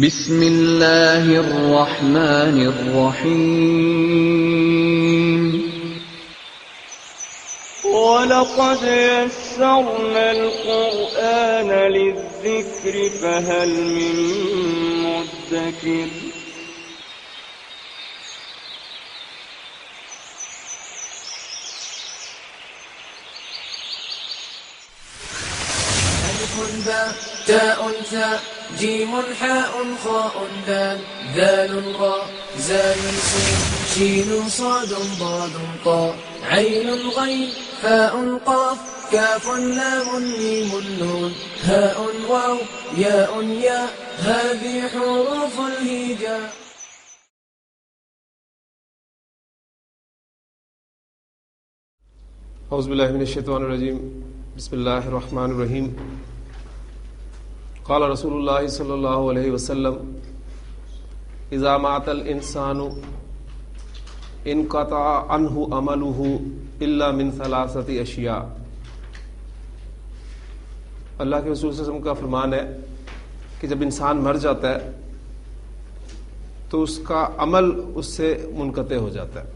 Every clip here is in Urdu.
بسم اللہ الرحمن الرحیم وَلَقَدْ يَسَّرْنَا الْقُرْآنَ لِلذِّكْرِ فَهَلْ مِن مُّدَّكِرٍ تاء ثاء جيم حاء خاء دال ذال راء زال سين شين صاد ضاد طاء عين غين فاء قاف كاف لام ميم نون هاء واو ياء ياء هذه حروف الهجاء. اعوذ باللہ من الشیطان الرجیم بسم اللہ الرحمن الرحیم. قال رسول اللہ صلی اللہ علیہ وسلم اذا مات الانسان انقطع عنہ عملہ الا من ثلاثۃ اشیاء. اللہ کے رسول صلی اللہ علیہ وسلم کا فرمان ہے کہ جب انسان مر جاتا ہے تو اس کا عمل اس سے منقطع ہو جاتا ہے.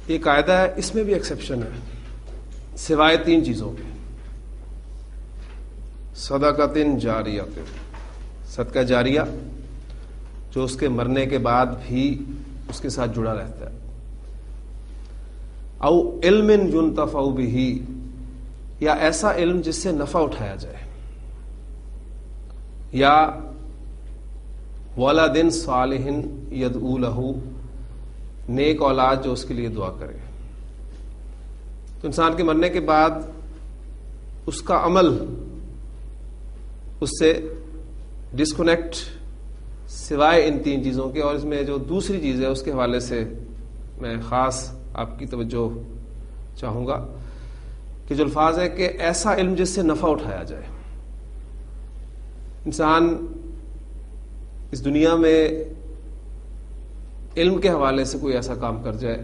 یہ قاعدہ ہے، اس میں بھی ایکسیپشن ہے سوائے تین چیزوں کے. صدقۃ جاریہ، صدقہ جاریہ جو اس کے مرنے کے بعد بھی اس کے ساتھ جڑا رہتا ہے، او علم ينتفع بہ، یا ایسا علم جس سے نفع اٹھایا جائے، یا ولد صالح یدعو لہ، نیک اولاد جو اس کے لیے دعا کرے. تو انسان کے مرنے کے بعد اس کا عمل اس سے ڈسکنیکٹ سوائے ان تین چیزوں کے. اور اس میں جو دوسری چیز ہے اس کے حوالے سے میں خاص آپ کی توجہ چاہوں گا کہ جو الفاظ ہے کہ ایسا علم جس سے نفع اٹھایا جائے. انسان اس دنیا میں علم کے حوالے سے کوئی ایسا کام کر جائے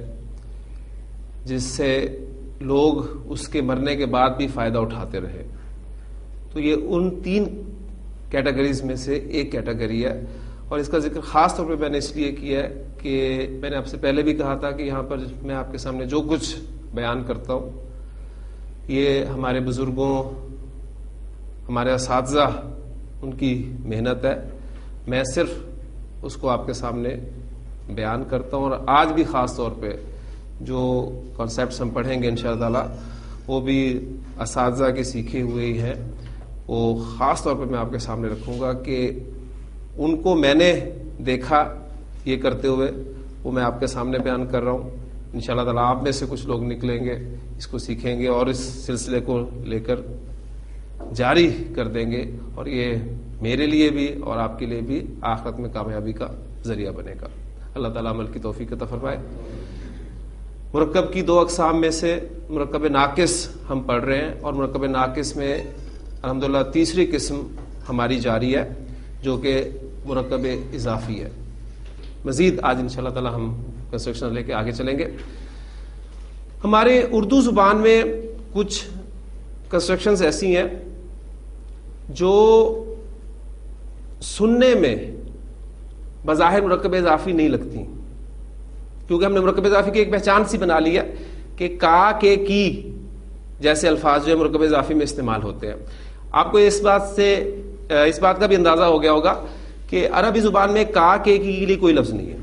جس سے لوگ اس کے مرنے کے بعد بھی فائدہ اٹھاتے رہے، تو یہ ان تین کیٹیگریز میں سے ایک کیٹیگری ہے. اور اس کا ذکر خاص طور پہ میں نے اس لیے کیا ہے کہ میں نے آپ سے پہلے بھی کہا تھا کہ یہاں پر میں آپ کے سامنے جو کچھ بیان کرتا ہوں یہ ہمارے بزرگوں، ہمارے اساتذہ، ان کی محنت ہے. میں صرف اس کو آپ کے سامنے بیان کرتا ہوں. اور آج بھی خاص طور پہ جو کانسیپٹس ہم پڑھیں گے انشاءاللہ تعالی وہ بھی اساتذہ کے سیکھے ہوئے ہی ہیں. وہ خاص طور پہ میں آپ کے سامنے رکھوں گا کہ ان کو میں نے دیکھا یہ کرتے ہوئے، وہ میں آپ کے سامنے بیان کر رہا ہوں. انشاءاللہ تعالی آپ میں سے کچھ لوگ نکلیں گے، اس کو سیکھیں گے اور اس سلسلے کو لے کر جاری کر دیں گے، اور یہ میرے لیے بھی اور آپ کے لیے بھی آخرت میں کامیابی کا ذریعہ بنے گا. اللہ تعالیٰ عمل کی توفیق عطا فرمائے. مرکب کی دو اقسام میں سے مرکب ناقص ہم پڑھ رہے ہیں، اور مرکب ناقص میں الحمدللہ تیسری قسم ہماری جاری ہے جو کہ مرکب اضافی ہے. مزید آج انشاءاللہ تعالی ہم کنسٹرکشن لے کے آگے چلیں گے. ہمارے اردو زبان میں کچھ کنسٹرکشنز ایسی ہیں جو سننے میں بظاہر مرکب اضافی نہیں لگتی، کیونکہ ہم نے مرکب اضافی کی ایک پہچان سی بنا لی ہے کہ کا، کے، کی جیسے الفاظ جو ہے مرکب اضافی میں استعمال ہوتے ہیں. آپ کو اس بات کا بھی اندازہ ہو گیا ہوگا کہ عربی زبان میں کا، کے، کی کے لیے کوئی لفظ نہیں ہے.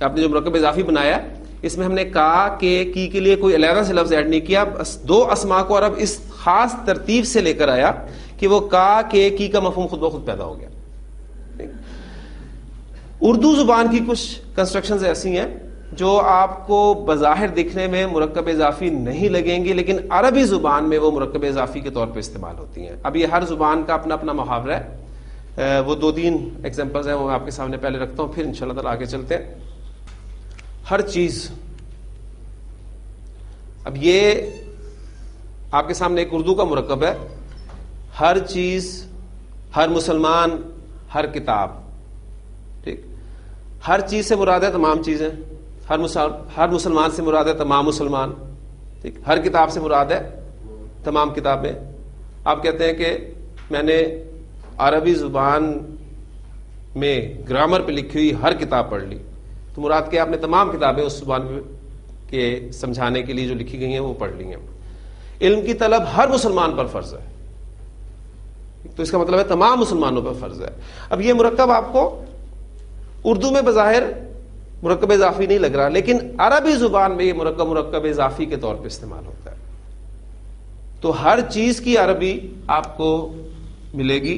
آپ نے جو مرکب اضافی بنایا اس میں ہم نے کا، کے، کی کے لیے کوئی علیحدہ سے لفظ ایڈ نہیں کیا. دو اسماء کو عرب اس خاص ترتیب سے لے کر آیا کہ وہ کا، کے، کی کا مفہوم خود بخود پیدا ہو گیا. اردو زبان کی کچھ کنسٹرکشنز ایسی ہیں جو آپ کو بظاہر دکھنے میں مرکب اضافی نہیں لگیں گی، لیکن عربی زبان میں وہ مرکب اضافی کے طور پہ استعمال ہوتی ہیں. اب یہ ہر زبان کا اپنا اپنا محاورہ ہے. وہ دو تین ایگزامپلز ہیں، وہ میں آپ کے سامنے پہلے رکھتا ہوں، پھر انشاءاللہ تعالی آگے چلتے ہیں. ہر چیز، اب یہ آپ کے سامنے ایک اردو کا مرکب ہے. ہر چیز، ہر مسلمان، ہر کتاب. ٹھیک، ہر چیز سے مراد ہے تمام چیزیں، ہر مسلمان سے مراد ہے تمام مسلمان. ٹھیک، ہر کتاب سے مراد ہے تمام کتابیں. آپ کہتے ہیں کہ میں نے عربی زبان میں گرامر پہ لکھی ہوئی ہر کتاب پڑھ لی تو مراد کہ آپ نے تمام کتابیں اس زبان کے سمجھانے کے لیے جو لکھی گئی ہیں وہ پڑھ لی ہیں. علم کی طلب ہر مسلمان پر فرض ہے, تو اس کا مطلب ہے تمام مسلمانوں پر فرض ہے. اب یہ مرکب آپ کو اردو میں بظاہر مرکب اضافی نہیں لگ رہا, لیکن عربی زبان میں یہ مرکب اضافی کے طور پہ استعمال ہوتا ہے. تو ہر چیز کی عربی آپ کو ملے گی.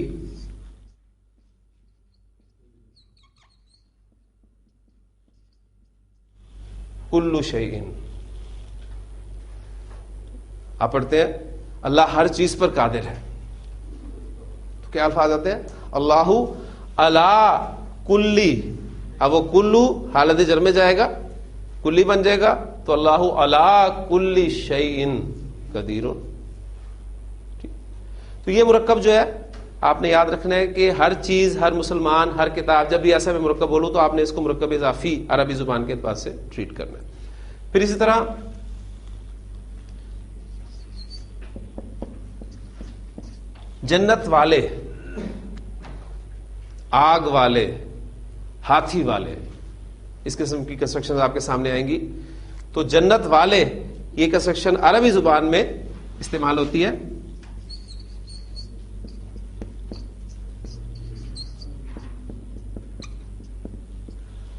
کل شیء, آپ پڑھتے ہیں اللہ ہر چیز پر قادر ہے, تو کیا الفاظ آتے ہیں؟ اللہ علی کلی. اب وہ کلو حالت جر میں جائے گا, کلی بن جائے گا, تو اللہ علی کل شیء قدیر. تو یہ مرکب جو ہے آپ نے یاد رکھنا ہے کہ ہر چیز, ہر مسلمان, ہر کتاب, جب بھی ایسا میں مرکب بولوں تو آپ نے اس کو مرکب اضافی عربی زبان کے اعتبار سے ٹریٹ کرنا ہے. پھر اسی طرح جنت والے, آگ والے, ہاتھی والے, اس قسم کی کنسٹرکشن آپ کے سامنے آئیں گی. تو جنت والے یہ کنسٹرکشن عربی زبان میں استعمال ہوتی ہے.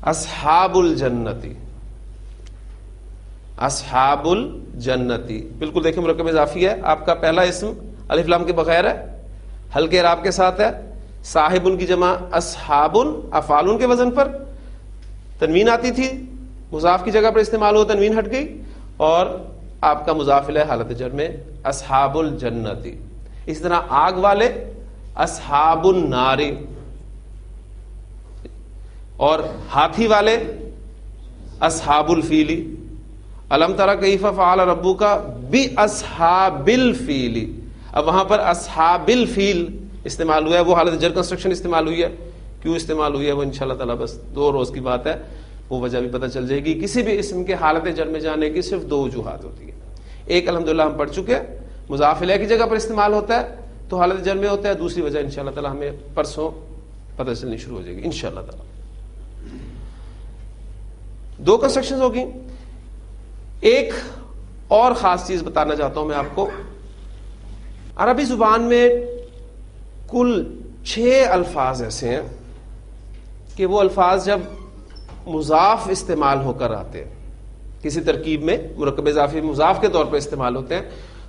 اصحاب الجنتی, اصحاب الجنتی, بالکل دیکھیں مرکب اضافی ہے. آپ کا پہلا اسم الف لام کے بغیر ہے, ہلکے اعراب کے ساتھ ہے. صاحب کی جمع اصحاب, افعال کے وزن پر. تنوین آتی تھی, مضاف کی جگہ پر استعمال ہو, تنوین ہٹ گئی, اور آپ کا مضاف الیہ حالت جر میں اصحاب الجنتی. اس طرح آگ والے اصحاب النار, اور ہاتھی والے اصحاب الفیل. الم تری کیف فعل ربک باصحاب الفیل. اب وہاں پر اصحاب الفیل استعمال ہوا ہے, وہ حالت جر کنسٹرکشن استعمال ہوئی ہے. کیوں استعمال ہوئی ہے وہ انشاءاللہ تعالی بس 2 روز کی بات ہے, وہ وجہ بھی پتہ چل جائے گی. کسی بھی اسم کے حالت جر میں جانے کی صرف 2 وجوہات ہوتی ہیں. ایک الحمدللہ ہم پڑھ چکے, مضاف الیہ کی جگہ پر استعمال ہوتا ہے تو حالت جر میں ہوتا ہے. دوسری وجہ انشاءاللہ تعالی ہمیں پرسوں پتہ چلنی شروع ہو جائے گی انشاءاللہ تعالی. 2 کنسٹرکشن ہوگی. ایک اور خاص چیز بتانا چاہتا ہوں میں آپ کو. عربی زبان میں کل 6 الفاظ ایسے ہیں کہ وہ الفاظ جب مضاف استعمال ہو کر آتے ہیں, کسی ترکیب میں مرکب اضافی مضاف کے طور پر استعمال ہوتے ہیں,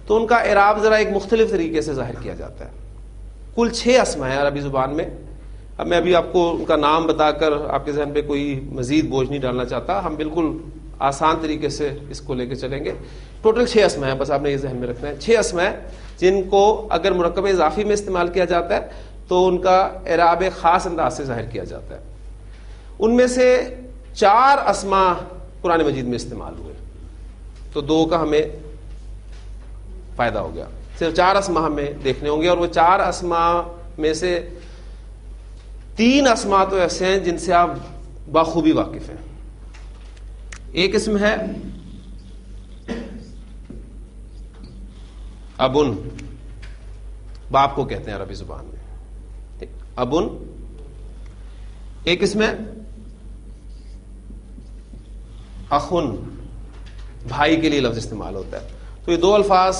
تو ان کا اعراب ذرا ایک مختلف طریقے سے ظاہر کیا جاتا ہے. کل 6 اسماء ہیں عربی زبان میں. اب میں ابھی آپ کو ان کا نام بتا کر آپ کے ذہن پہ کوئی مزید بوجھ نہیں ڈالنا چاہتا, ہم بالکل آسان طریقے سے اس کو لے کے چلیں گے. ٹوٹل 6 اسماء ہیں, بس آپ نے یہ ذہن میں رکھنا ہے. 6 اسماء ہیں جن کو اگر مرکب اضافی میں استعمال کیا جاتا ہے تو ان کا اعراب خاص انداز سے ظاہر کیا جاتا ہے. ان میں سے 4 اسماء قرآن مجید میں استعمال ہوئے, تو 2 کا ہمیں فائدہ ہو گیا. صرف 4 اسماء ہمیں دیکھنے ہوں گے, اور وہ 4 اسماء میں سے 3 اسماء تو ایسے ہیں جن سے آپ بخوبی واقف ہیں. ایک اسم ہے ابن, باپ کو کہتے ہیں عربی زبان میں, ابن. ایک اسم ہے اخن, بھائی کے لیے لفظ استعمال ہوتا ہے. تو یہ 2 الفاظ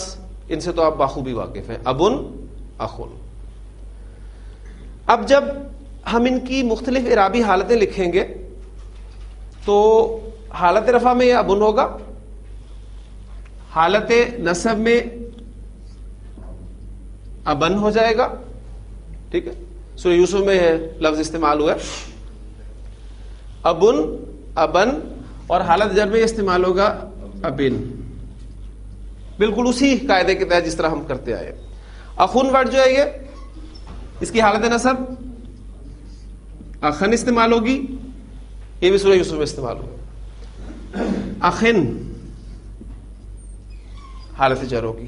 ان سے تو آپ بخوبی واقف ہیں, ابن, اخن. اب جب ہم ان کی مختلف اعرابی حالتیں لکھیں گے تو حالت رفع میں یہ ابن ہوگا, حالت نصب میں ابن ہو جائے گا. ٹھیک ہے, سورہ یوسف میں لفظ استعمال ہوا ہے ابن, ابن, اور حالت جر میں استعمال ہوگا ابن, بالکل اسی قاعدے کے تحت جس طرح ہم کرتے آئے. اخن ورڈ جو ہے یہ, اس کی حالت نصب اخن استعمال ہوگی, یہ بھی سورہ یوسف میں استعمال ہوگا. اخن حالت جر ہوگی.